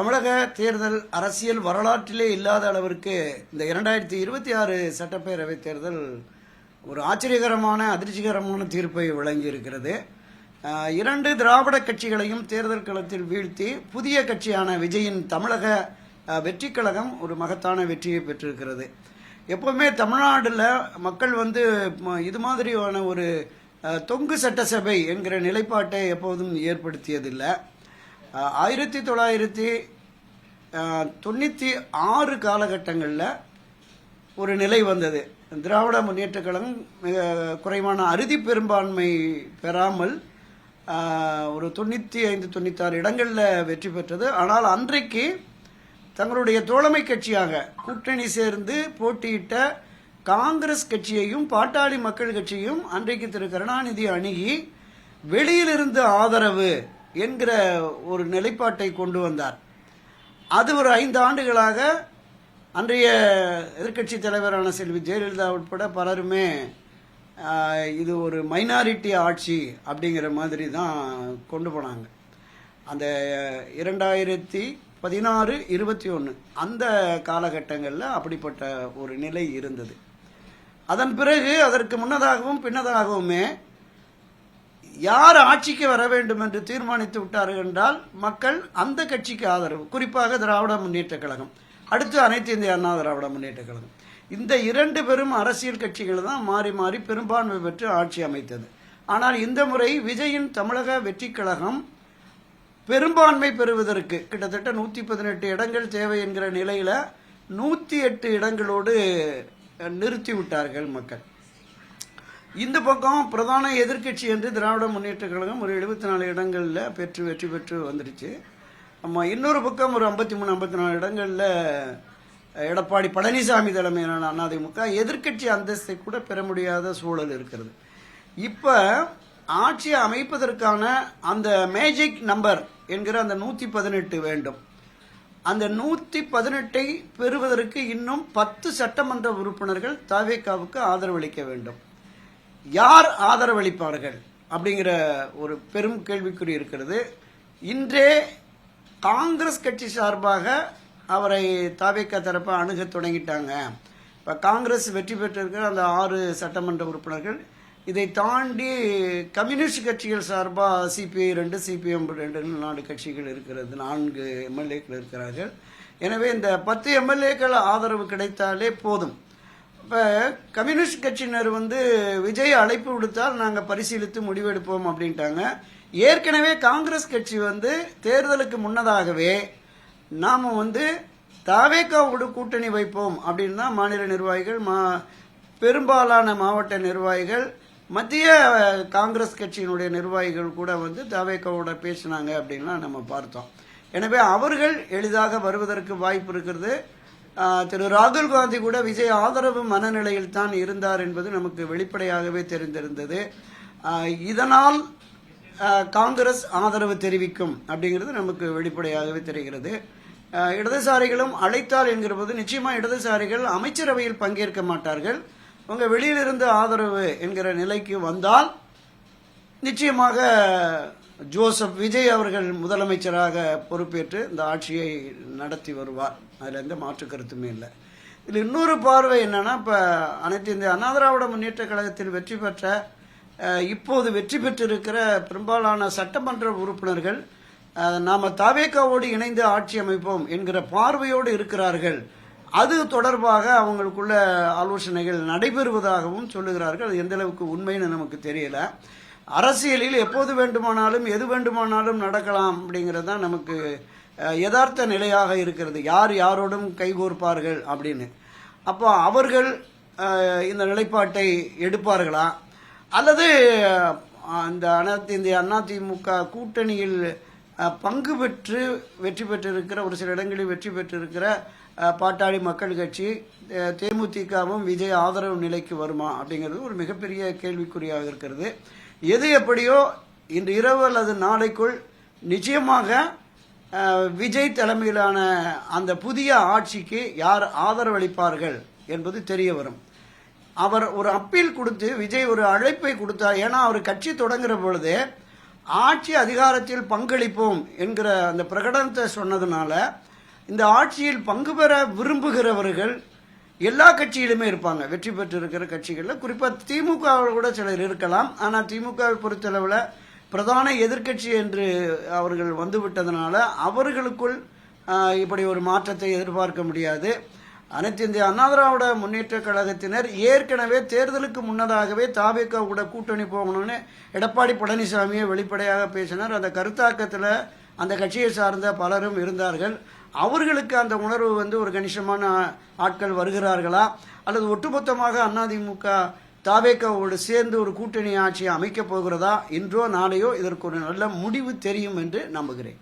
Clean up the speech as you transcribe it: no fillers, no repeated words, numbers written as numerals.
தமிழக தேர்தல் அரசியல் வரலாற்றிலே இல்லாத அளவிற்கு இந்த 2026 சட்டப்பேரவை தேர்தல் ஒரு ஆச்சரியகரமான அதிர்ச்சிகரமான தீர்ப்பை வழங்கியிருக்கிறது. இரண்டு திராவிட கட்சிகளையும் தேர்தல் களத்தில் வீழ்த்தி புதிய கட்சியான விஜயின் தமிழக வெற்றி கழகம் ஒரு மகத்தான வெற்றியை பெற்றிருக்கிறது. எப்பவுமே தமிழ்நாட்டில் மக்கள் இது மாதிரியான ஒரு தொங்கு சட்டசபை என்கிற நிலைப்பாட்டை எப்போதும் ஏற்படுத்தியதில்லை. 1996 காலகட்டங்களில் ஒரு நிலை வந்தது. திராவிட முன்னேற்ற கழகம் மிக குறைவான அறுதி பெரும்பான்மை பெறாமல் ஒரு 95-96 இடங்களில் வெற்றி பெற்றது. ஆனால் அன்றைக்கு தங்களுடைய தோழமை கட்சியாக கூட்டணி சேர்ந்து போட்டியிட்ட காங்கிரஸ் கட்சியையும் பாட்டாளி மக்கள் கட்சியும் அன்றைக்கு திரு கருணாநிதி அணுகி வெளியிலிருந்து ஆதரவு என்கிற ஒரு நிலைப்பாட்டை கொண்டு வந்தார். அது ஒரு 5 ஆண்டுகளாக அன்றைய எதிர்க்கட்சி தலைவரான செல்வி ஜெயலலிதா உட்பட பலருமே இது ஒரு மைனாரிட்டி ஆட்சி அப்படிங்கிற மாதிரி தான் கொண்டு போனாங்க. அந்த 2016-21 அந்த காலகட்டங்களில் அப்படிப்பட்ட ஒரு நிலை இருந்தது. அதன் பிறகு அதற்கு முன்னதாகவும் பின்னதாகவுமே யார் ஆட்சிக்கு வர வேண்டும் என்று தீர்மானித்து விட்டார்கள் என்றால் மக்கள் அந்த கட்சிக்கு ஆதரவு, குறிப்பாக திராவிட முன்னேற்ற கழகம், அடுத்து அனைத்து இந்திய அண்ணா திராவிட முன்னேற்ற கழகம். இந்த 2 பெரும் அரசியல் கட்சிகள் தான் மாறி மாறி பெரும்பான்மை பெற்று ஆட்சி அமைத்தது. ஆனால் இந்த முறை விஜயின் தமிழக வெற்றி கழகம் பெரும்பான்மை பெறுவதற்கு கிட்டத்தட்ட 118 இடங்கள் தேவை என்கிற நிலையில 108 இடங்களோடு நிறுத்தி விட்டார்கள் மக்கள். இந்த பக்கம் பிரதான எதிர்க்கட்சி என்று திராவிட முன்னேற்ற கழகம் ஒரு 74 இடங்களில் வெற்றி பெற்று வந்துடுச்சு. இன்னொரு பக்கம் ஒரு 53-54 இடங்களில் எடப்பாடி பழனிசாமி தலைமையிலான அதிமுக எதிர்க்கட்சி அந்தஸ்தை கூட பெற முடியாத சூழல் இருக்கிறது. இப்போ ஆட்சி அமைப்பதற்கான அந்த மேஜிக் நம்பர் என்கிற அந்த 118 வேண்டும். அந்த 118ஐ பெறுவதற்கு இன்னும் 10 சட்டமன்ற உறுப்பினர்கள் தவேகாவுக்கு ஆதரவளிக்க வேண்டும். யார் ஆதரவளிப்பார்கள் அப்படிங்கிற ஒரு பெரும் கேள்விக்குறி இருக்கிறது. இன்றே காங்கிரஸ் கட்சி சார்பாக அவரை தவேகா தரப்ப அணுக தொடங்கிட்டாங்க. இப்போ காங்கிரஸ் வெற்றி பெற்றிருக்கிற அந்த 6 சட்டமன்ற உறுப்பினர்கள், இதை தாண்டி கம்யூனிஸ்ட் கட்சிகள் சார்பாக சிபிஐ 2, சிபிஎம் 2 4 கட்சிகள் இருக்கிறது, 4 எம்எல்ஏக்கள் இருக்கிறார்கள். எனவே இந்த 10 எம்எல்ஏக்கள் ஆதரவு கிடைத்தாலே போதும். இப்போ கம்யூனிஸ்ட் கட்சியினர் விஜய் அழைப்பு விடுத்தால் நாங்கள் பரிசீலித்து முடிவெடுப்போம் அப்படின்ட்டாங்க. ஏற்கனவே காங்கிரஸ் கட்சி தேர்தலுக்கு முன்னதாகவே நாம் தவேகாவோடு கூட்டணி வைப்போம் அப்படின்னு தான் மாநில நிர்வாகிகள், பெரும்பாலான மாவட்ட நிர்வாகிகள், மத்திய காங்கிரஸ் கட்சியினுடைய நிர்வாகிகள் கூட தவேகாவோட பேசினாங்க அப்படின்லாம் நம்ம பார்த்தோம். எனவே அவர்கள் எளிதாக வருவதற்கு வாய்ப்பு இருக்கிறது. திரு ராகுல் காந்தி கூட விஜய் ஆதரவு மனநிலையில் தான் இருந்தார் என்பது நமக்கு வெளிப்படையாகவே தெரிந்திருந்தது. இதனால் காங்கிரஸ் ஆதரவு தெரிவிக்கும் அப்படிங்கிறது நமக்கு வெளிப்படையாகவே தெரிகிறது. இடதுசாரிகளும் அழைத்தால் என்கிற போது நிச்சயமா இடதுசாரிகள் அமைச்சரவையில் பங்கேற்க மாட்டார்கள். அவங்க வெளியிலிருந்து ஆதரவு என்கிற நிலைக்கு வந்தால் நிச்சயமாக ஜோசப் விஜய் அவர்கள் முதலமைச்சராக பொறுப்பேற்று இந்த ஆட்சியை நடத்தி வருவார். அதில் எந்த மாற்று கருத்துமே இல்லை. இதில் இன்னொரு பார்வை என்னன்னா, இப்போ அனைத்து இந்திய அண்ணா திராவிட முன்னேற்ற கழகத்தில் வெற்றி பெற்ற இப்போது வெற்றி பெற்றிருக்கிற பெரும்பாலான சட்டமன்ற உறுப்பினர்கள் நாம் தவேகாவோடு இணைந்து ஆட்சி அமைப்போம் என்கிற பார்வையோடு இருக்கிறார்கள். அது தொடர்பாக அவங்களுக்குள்ள ஆலோசனைகள் நடைபெறுவதாகவும் சொல்லுகிறார்கள். அது எந்த அளவுக்கு உண்மைன்னு நமக்கு தெரியல. அரசியலில் எப்போது வேண்டுமானாலும் எது வேண்டுமானாலும் நடக்கலாம் அப்படிங்கிறது தான் நமக்கு யதார்த்த நிலையாக இருக்கிறது. யார் யாரோடும் கைகோர்ப்பார்கள் அப்படின்னு. அப்போ அவர்கள் இந்த நிலைப்பாட்டை எடுப்பார்களா, அல்லது அந்த அனைத்து இந்திய அதிமுக கூட்டணியில் பங்கு பெற்று வெற்றி பெற்றிருக்கிற ஒரு சில இடங்களில் வெற்றி பெற்றிருக்கிற பாட்டாளி மக்கள் கட்சி, தேமுதிகவும் விஜய் ஆதரவு நிலைக்கு வருமா அப்படிங்கிறது ஒரு மிகப்பெரிய கேள்விக்குறியாக இருக்கிறது. எது எப்படியோ இன்று இரவு அல்லது நாளைக்குள் நிச்சயமாக விஜய் தலைமையிலான அந்த புதிய ஆட்சிக்கு யார் ஆதரவளிப்பார்கள் என்பது தெரிய வரும். அவர் ஒரு அப்பீல் கொடுத்து, விஜய் ஒரு அழைப்பை கொடுத்தார். ஏன்னா அவர் கட்சி தொடங்குற பொழுது ஆட்சி அதிகாரத்தில் பங்களிப்போம் என்கிற அந்த பிரகடனத்தை சொன்னதுனால இந்த ஆட்சியில் பங்கு பெற விரும்புகிறவர்கள் எல்லா கட்சியிலுமே இருப்பாங்க. வெற்றி பெற்று இருக்கிற கட்சிகளில் குறிப்பாக திமுகவில் கூட சிலர் இருக்கலாம். ஆனால் திமுகவை பொறுத்தளவில் பிரதான எதிர்க்கட்சி என்று அவர்கள் வந்துவிட்டதுனால அவர்களுக்குள் இப்படி ஒரு மாற்றத்தை எதிர்பார்க்க முடியாது. அனைத்து இந்திய அண்ணா திராவிட முன்னேற்ற கழகத்தினர் ஏற்கனவே தேர்தலுக்கு முன்னதாகவே தாவேகா கூட கூட்டணி போகணும்னு எடப்பாடி பழனிசாமியை வெளிப்படையாக பேசினார். அந்த கருத்தாக்கத்தில் அந்த கட்சியை சார்ந்த பலரும் இருந்தார்கள். அவர்களுக்கு அந்த உணர்வு ஒரு கணிசமான ஆட்கள் வருகிறார்களா அல்லது ஒட்டுமொத்தமாக அதிமுக தாவேகாவோடு சேர்ந்து ஒரு கூட்டணி ஆட்சியை அமைக்கப் போகிறதா, இன்றோ நாளையோ இதற்கு ஒரு நல்ல முடிவு தெரியும் என்று நம்புகிறேன்.